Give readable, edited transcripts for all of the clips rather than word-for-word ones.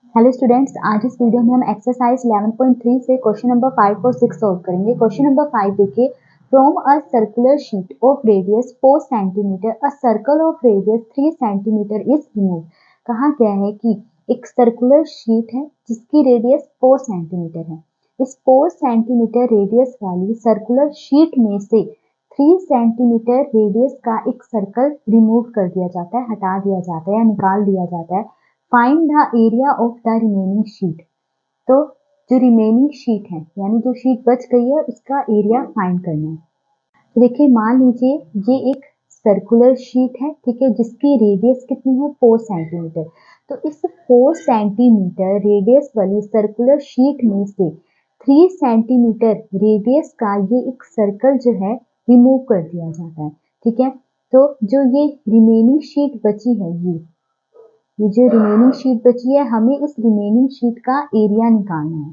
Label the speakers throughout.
Speaker 1: Hello students, आज इस video में हम एक्सरसाइज 11.3 से क्वेश्चन नंबर 5 और 6 सॉल्व करेंगे। क्वेश्चन नंबर 5 देखिए, from a circular sheet of radius 4 centimetre a circle of radius 3 centimetre is remove. कहा गया है कि एक सर्कुलर शीट है जिसकी रेडियस 4 सेंटीमीटर है। इस 4 सेंटीमीटर रेडियस वाली सर्कुलर शीट में से 3 सेंटीमीटर रेडियस का एक सर्कल रिमूव कर दिया जाता है, हटा दिया जाता है या निकाल दिया जाता है। Find the area of the remaining sheet. तो जो रिमेनिंग शीट है यानी जो शीट बच गई है उसका एरिया फाइंड करना है। तो देखिए, मान लीजिए ये एक सर्कुलर शीट है, ठीक है, जिसकी रेडियस कितनी है 4 सेंटीमीटर। तो इस 4 सेंटीमीटर रेडियस वाली सर्कुलर शीट में से 3 सेंटीमीटर रेडियस का ये एक सर्कल जो है रिमूव कर दिया जाता है, ठीक है। तो जो ये रिमेनिंग शीट बची है, ये जो रिमेनिंग शीट बची है, हमें इस रिमेनिंग शीट का एरिया निकालना है।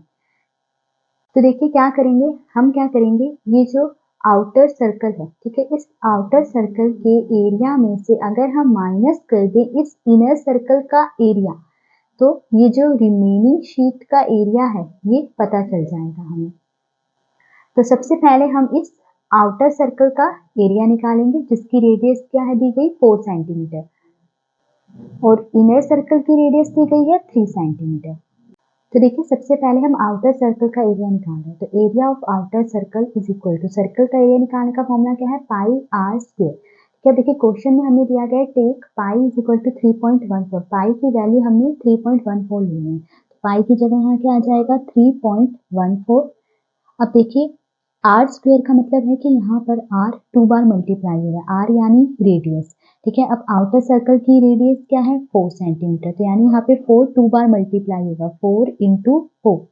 Speaker 1: तो देखिए क्या करेंगे, हम क्या करेंगे, ये जो आउटर सर्कल है, ठीक है, इस आउटर सर्कल के एरिया में से अगर हम माइनस कर दें इस इनर सर्कल का एरिया, तो ये जो रिमेनिंग शीट का एरिया है ये पता चल जाएगा हमें। तो सबसे पहले हम इस आउटर सर्कल का एरिया निकालेंगे जिसकी रेडियस क्या है, दी गई 4 सेंटीमीटर, और इनर सर्कल की रेडियस दी गई है 3 सेंटीमीटर। तो देखिए, सबसे पहले हम आउटर सर्कल का एरिया निकाल रहे हैं। तो area of outer circle is equal to, circle का एरिया निकालने का फॉर्मूला क्या है, पाई आर स्क्वायर। क्या देखिए, क्वेश्चन में हमें दिया गया है take pi is equal to 3.14। Pi की वैल्यू हमने 3.14 लेनी है, तो पाई की जगह यहाँ क्या आ जाएगा 3.14। अब देखिए, आर स्क्वायर का मतलब है कि यहाँ पर आर 2 बार मल्टीप्लाई हो रहा है, आर यानी रेडियस, ठीक है। अब आउटर सर्कल की रेडियस क्या है 4 सेंटीमीटर, तो यानी यहाँ पे 4 2 बार मल्टीप्लाई होगा, 4 इंटू 4।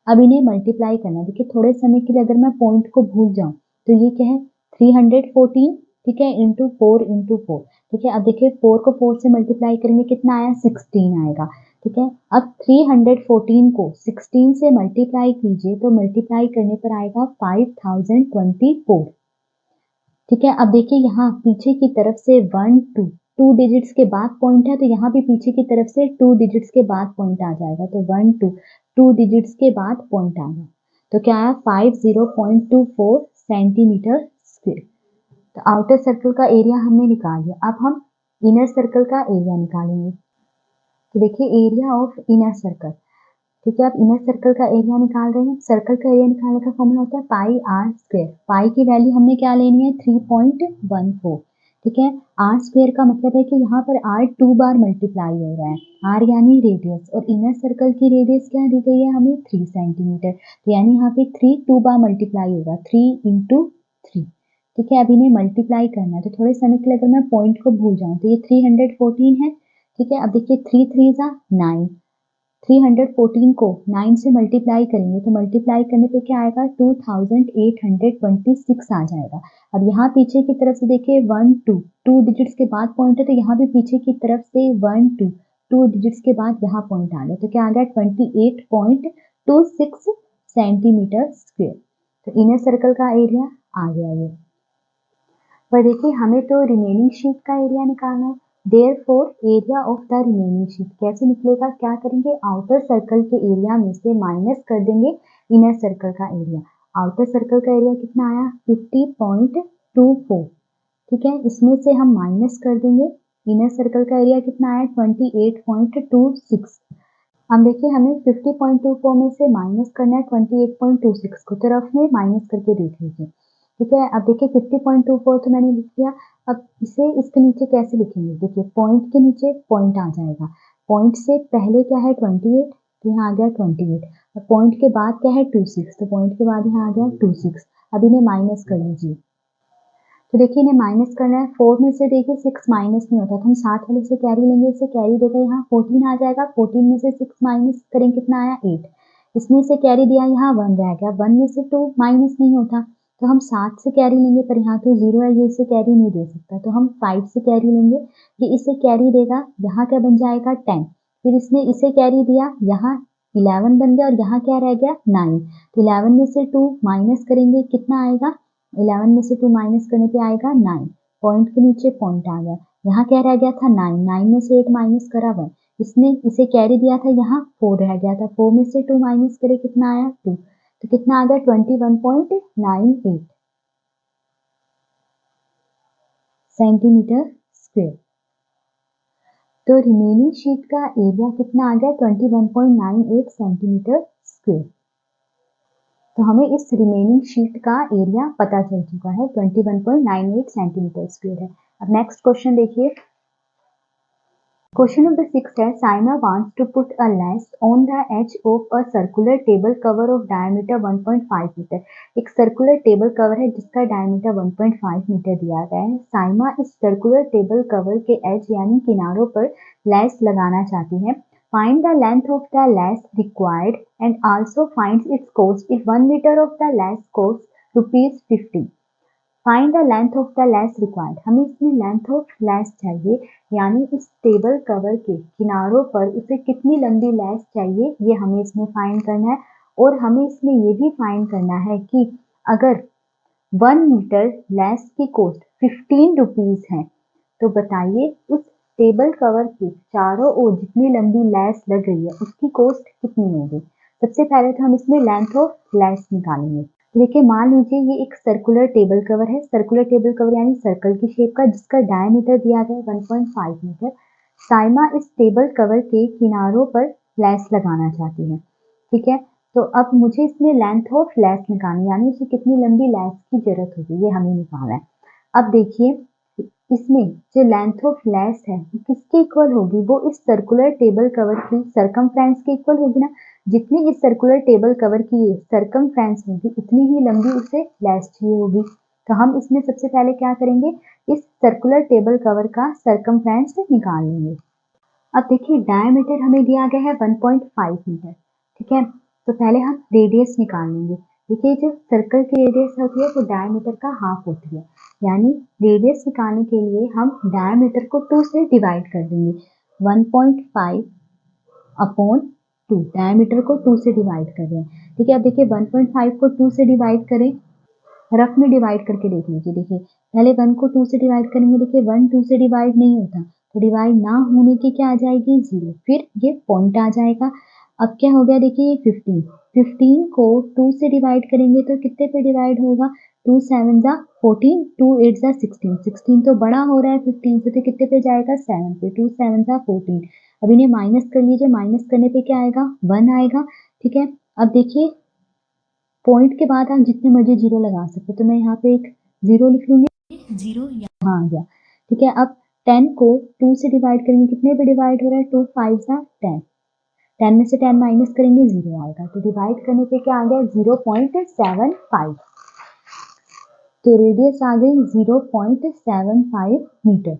Speaker 1: अब इन्हें मल्टीप्लाई करना, देखिए थोड़े समय के लिए अगर मैं पॉइंट को भूल जाऊं तो ये क्या है 314, ठीक है, इंटू 4 इंटू 4, ठीक है। अब देखिए 4 को 4 से मल्टीप्लाई करेंगे, कितना आया 16 आएगा, ठीक है। अब 314 को 16 से मल्टीप्लाई कीजिए तो मल्टीप्लाई करने पर आएगा 5024, ठीक है। अब देखिए यहाँ पीछे की तरफ से 1 2 2 डिजिट्स के बाद पॉइंट है, तो यहाँ भी पीछे की तरफ से 2 डिजिट्स के बाद पॉइंट आ जाएगा, तो 1 2 2 डिजिट्स के बाद पॉइंट आ गया, तो क्या आया 50.24 सेंटीमीटर स्क्वायर। तो आउटर सर्कल का एरिया हमने निकाल लिया। अब हम इनर सर्कल का एरिया निकालेंगे। तो देखिए, एरिया ऑफ इनर सर्कल, ठीक है, आप इनर सर्कल का एरिया निकाल रहे हैं। सर्कल का एरिया निकालने का फॉर्मूला होता है पाई आर स्क्वायर। पाई की वैल्यू हमने क्या लेनी है 3.14, ठीक है। आर स्क्वायर का मतलब है कि यहाँ पर आर 2 बार मल्टीप्लाई हो रहा है, आर यानी रेडियस, और इनर सर्कल की रेडियस क्या दी गई है हमें 3 सेंटीमीटर, तो यानी यहाँ पे 3 2 बार मल्टीप्लाई होगा, 3 इंटू 3, ठीक है। अब इन्हें मल्टीप्लाई करना है, तो थोड़े समय के लिए अगर मैं पॉइंट को भूल जाऊँ तो ये 314 है, ठीक है। अब देखिए 3 3 जा 9, 314 को 9 से मल्टीप्लाई करेंगे तो मल्टीप्लाई करने पे क्या आएगा 2826 आ जाएगा। अब यहाँ पीछे की तरफ से देखिए 1 2 2 डिजिट्स के बाद पॉइंट है, तो यहाँ भी पीछे की तरफ से 1 2 2 डिजिट्स के बाद यहाँ पॉइंट आ गया, तो क्या आ गया 28.26 सेंटीमीटर स्क्वायर। तो इनर सर्कल का एरिया आ गया ये। पर देखिए, हमें तो रिमेनिंग शीट का एरिया निकालना है। Therefore area of the remaining sheet कैसे निकलेगा, क्या करेंगे, आउटर सर्कल के एरिया में से माइनस कर देंगे इनर सर्कल का एरिया। आउटर सर्कल का एरिया कितना आया 50.24, ठीक है, इसमें से हम माइनस कर देंगे इनर सर्कल का एरिया कितना आया 28.26। हम देखिए, हमें 50.24 में से माइनस करना है 28.26 को, तो रफ में माइनस करके देख लीजिए, ठीक है। अब देखिए 50.24 तो मैंने लिख दिया। अब इसे इसके नीचे कैसे लिखेंगे, देखिए पॉइंट के नीचे पॉइंट आ जाएगा, पॉइंट से पहले क्या है 28, तो यहाँ आ गया 28, और पॉइंट के बाद क्या है 26, तो पॉइंट के बाद यहाँ आ गया 26। अब इन्हें माइनस कर लीजिए, तो देखिए इन्हें माइनस करना है, 4 में से देखिए 6 माइनस नहीं होता, तो हम साथ वाले से कैरी लेंगे, इससे कैरी देगा यहाँ 14 आ जाएगा, 14 में से 6 माइनस करेंगे कितना आया 8, इसमें से कैरी दिया यहाँ 1 रह गया, 1 में से 2 माइनस नहीं होता, तो हम 7 से कैरी लेंगे, पर यहाँ तो 0 है, ये इसे कैरी नहीं दे सकता, तो हम 5 से कैरी लेंगे, ये इसे कैरी देगा, यहाँ क्या बन जाएगा 10, फिर इसने इसे कैरी दिया, यहाँ 11 बन गया, और यहाँ क्या रह गया 9, तो 11 में से 2 माइनस करेंगे कितना आएगा, 11 में से 2 माइनस करने पे आएगा 9, पॉइंट के नीचे पॉइंट आ गया, यहाँ क्या रह गया था 9, 9 में से 8 माइनस करा 1, इसने इसे कैरी दिया था, यहाँ 4 रह गया था, 4 में से 2 माइनस करे कितना आया 2, तो कितना आ गया 21.98 सेंटीमीटर स्क्वायर। तो रिमेनिंग शीट का एरिया कितना आ गया 21.98 सेंटीमीटर स्क्वायर। तो हमें इस रिमेनिंग शीट का एरिया पता चल चुका है 21.98 सेंटीमीटर स्क्वायर है। अब नेक्स्ट क्वेश्चन देखिए, क्वेश्चन नंबर 6 है Saima wants to put a lace on the edge of a circular table cover of diameter 1.5 metre. एक सर्कुलर टेबल कवर है जिसका डायमीटर 1.5 मीटर दिया गया है। साइमा इस सर्कुलर टेबल कवर के एज यानी किनारों पर लेस लगाना चाहती है। Find the length of the lace required and also find its cost if 1 metre of the lace cost ₹50। Find the length of the lace required. हमें इसमें लेंथ ऑफ लेस चाहिए, यानी इस टेबल कवर के किनारों पर उसे कितनी लंबी लेस चाहिए ये हमें इसमें फाइंड करना है। और हमें इसमें ये भी फाइंड करना है कि अगर 1 मीटर लेस की कॉस्ट 15 रुपीज है तो बताइए उस टेबल कवर के चारों ओर जितनी लंबी लेस लग रही है उसकी कॉस्ट कितनी होगी। सबसे पहले तो हम इसमें लेंथ ऑफ लेस निकालेंगे। तो देखिए मान लीजिए ये एक सर्कुलर टेबल कवर है, सर्कुलर टेबल कवर यानी सर्कल की शेप का, जिसका डायमीटर दिया गया है 1.5 मीटर। साइमा इस टेबल कवर के किनारों पर लेस लगाना चाहती है, ठीक है। तो अब मुझे इसमें लेंथ ऑफ लेस निकालनी, यानी उसे कितनी लंबी लेस की जरूरत होगी ये हमें निकालना है। अब देखिए इसमें जो लेंथ ऑफ लेस है वो किसके इक्वल होगी, वो इस सर्कुलर टेबल कवर की सरकमफ्रेंस के इक्वल होगी ना। जितनी इस सर्कुलर टेबल कवर की सरकमफ्रेंस होगी उतनी ही लंबी उसे लेस चाहिए होगी। तो हम इसमें सबसे पहले क्या करेंगे, इस सर्कुलर टेबल कवर का सरकमफ्रेंस निकाल लेंगे। अब देखिए डायमीटर हमें दिया गया है 1.5 मीटर, ठीक है। तो पहले हम रेडियस निकाल लेंगे। देखिए जो सर्कल की रेडियस होती है वो डायमीटर का हाफ होती है, यानी रेडियस निकालने के लिए हम डायमीटर को 2 से डिवाइड कर देंगे। 1.5 अपॉन 2, डायमीटर को 2 से डिवाइड कर रहे हैं, ठीक है। अब देखिए 1.5 को 2 से डिवाइड करें, रफ में डिवाइड करके देख लीजिए। देखिए पहले 1 को 2 से डिवाइड करेंगे, देखिए 1 2 से डिवाइड नहीं होता, तो डिवाइड ना होने की क्या आ जाएगी 0, फिर ये पॉइंट आ जाएगा। अब क्या हो गया देखिए ये 15 को 2 से डिवाइड करेंगे तो कितने पे डिवाइड होगा, 2 7 जा 14, 2 8 जा 16, 16 तो बड़ा हो रहा है 15 से, तो कितने पे जाएगा 7 पे, 2 7 जा 14। अब इन्हें माइनस कर लीजिए, माइनस करने पे क्या आएगा 1 आएगा, ठीक है। अब देखिए पॉइंट के बाद आप जितने मर्जी जीरो लगा सकते हो, तो मैं यहाँ पे एक जीरो लिख लूंगी, जीरो यहाँ आ गया, ठीक है। अब 10 को 2 से डिवाइड करेंगे, कितने पे डिवाइड हो रहा है 2 5 सा 10, 10 में से 10 माइनस करेंगे 0 आएगा, तो डिवाइड करने पे क्या आ गया 0.75। तो रेडियस आ गई 0.75 मीटर।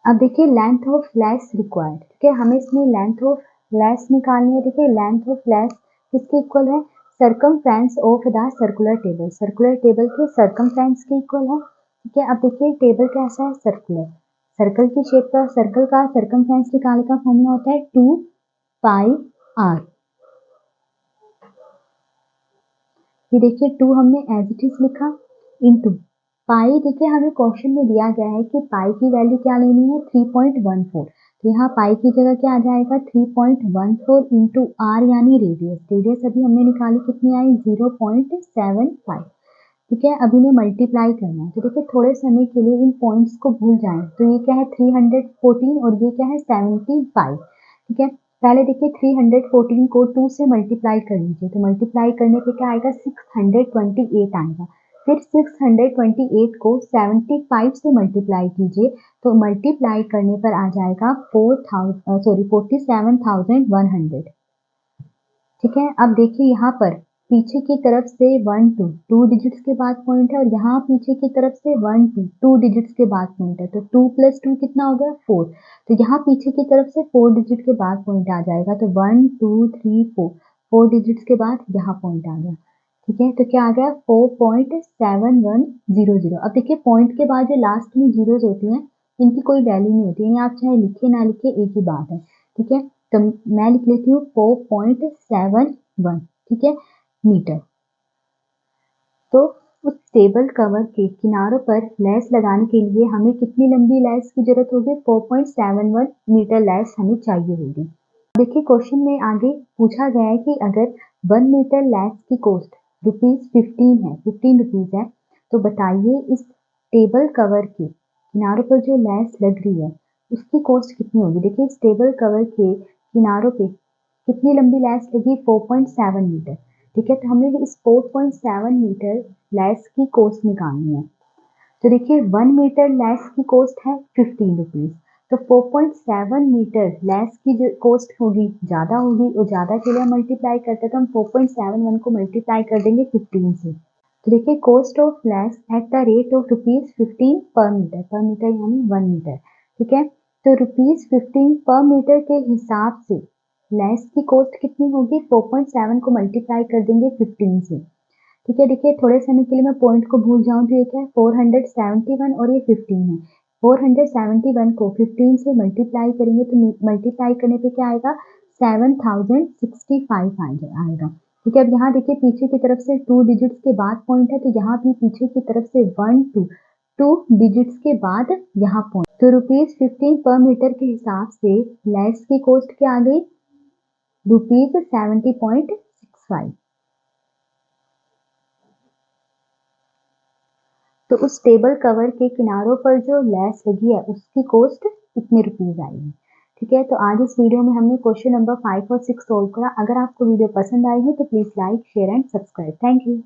Speaker 1: अब देखिए लेंथ ऑफ लेस रिक्वायर्ड, ठीक है। हमें इसमें लेंथ ऑफ लेस निकालनी है। देखिए लेंथ ऑफ लेस किसके इक्वल है, circumference of the circular table, circular table के सरकमफ्रेंस के इक्वल है, ठीक है। अब देखिए टेबल कैसा है, सर्कुलर, सर्कल की शेप का, सर्कल का सरकमफ्रेंस निकालने का फॉर्मूला होता है 2 पाई r। ये देखिए 2 हमने एज इट इज लिखा इनटू पाई। देखिए हमें क्वेश्चन में दिया गया है कि पाई की वैल्यू क्या लेनी है 3.14, तो यहाँ पाई की जगह क्या आ जाएगा 3.14 इंटू आर यानी रेडियस। रेडियस अभी हमने निकाली कितनी आई 0.75, ठीक है। अभी इन्हें मल्टीप्लाई करना है, तो देखिए थोड़े समय के लिए इन पॉइंट्स को भूल जाएं। तो ये क्या है 314 और ये क्या है 75, ठीक है। पहले देखिए 314 को 2 से मल्टीप्लाई कर लीजिए, तो मल्टीप्लाई करने पे क्या आएगा 628 आएगा। फिर 628 को 75 से मल्टीप्लाई कीजिए, तो मल्टीप्लाई करने पर आ जाएगा 47,100, ठीक है। अब देखिए यहाँ पर पीछे की तरफ से 1 2 2 डिजिट्स के बाद पॉइंट है, और यहाँ पीछे की तरफ से 1 2 2 डिजिट्स के बाद पॉइंट है, तो 2 + 2 कितना हो गया 4, तो यहाँ पीछे की तरफ से 4 डिजिट के बाद पॉइंट आ जाएगा, तो 1 2 3 4, 4 डिजिट्स के बाद यहाँ पॉइंट आ गया, ठीक है। तो क्या आ गया 4.7100। अब देखिए पॉइंट के बाद जो लास्ट में जीरोज होती हैं इनकी कोई वैल्यू नहीं होती है, आप चाहे लिखे ना लिखे एक ही बात है, ठीक है। तो मैं लिख लेती हूँ 4.71, ठीक है, मीटर। तो उस टेबल कवर के किनारों पर लेस लगाने के लिए हमें कितनी लंबी लेस की जरूरत होगी? 4.71 मीटर लेस हमें चाहिए होगी। देखिए क्वेश्चन में आगे पूछा गया है कि अगर 1 मीटर लेस की कॉस्ट ₹15 है, 15 रुपीज है, तो बताइए इस टेबल कवर के किनारों पर जो लेस लग रही है उसकी कॉस्ट कितनी होगी? देखिए इस टेबल कवर के किनारों पे कितनी लंबी लेस लगी? 4.7 मीटर। ठीक है, तो हमें इस 4.7 मीटर लेस की कॉस्ट निकालनी है। तो देखिए 1 मीटर लेस की कॉस्ट है 15 रुपीज, तो 4.7 मीटर लेस की जो कॉस्ट होगी ज़्यादा होगी, और ज़्यादा के लिए मल्टीप्लाई करते हैं तो हम 4.71 को मल्टीप्लाई कर देंगे 15 से। तो देखिए cost of less at the rate of ₹15 पर मीटर यानी 1 मीटर। ठीक है, तो ₹15 पर मीटर के हिसाब से लेस की कॉस्ट कितनी होगी? 4.7 को मल्टीप्लाई कर देंगे 15 से। ठीक है, देखिए थोड़े समय के लिए मैं पॉइंट को भूल जाऊं तो ये क्या है? 471 और ये 15 है। 471 को 15 से मल्टीप्लाई करेंगे तो मल्टीप्लाई करने पे क्या आएगा? 7065 आएगा। ठीक है, अब यहाँ देखिए पीछे की तरफ से 2 डिजिट्स के बाद पॉइंट है, तो यहाँ भी पीछे की तरफ से 2 डिजिट्स के बाद यहाँ पॉइंट, तो ₹15 पर मीटर के हिसाब से लेस की कॉस्ट क्या आ गई? ₹70.65। तो उस टेबल कवर के किनारों पर जो लेस लगी है उसकी कॉस्ट कितने रुपीज आएगी? ठीक है, तो आज इस वीडियो में हमने क्वेश्चन नंबर 5 और 6 सोल्व करा। अगर आपको वीडियो पसंद आई हो तो please like, share and subscribe. Thank you.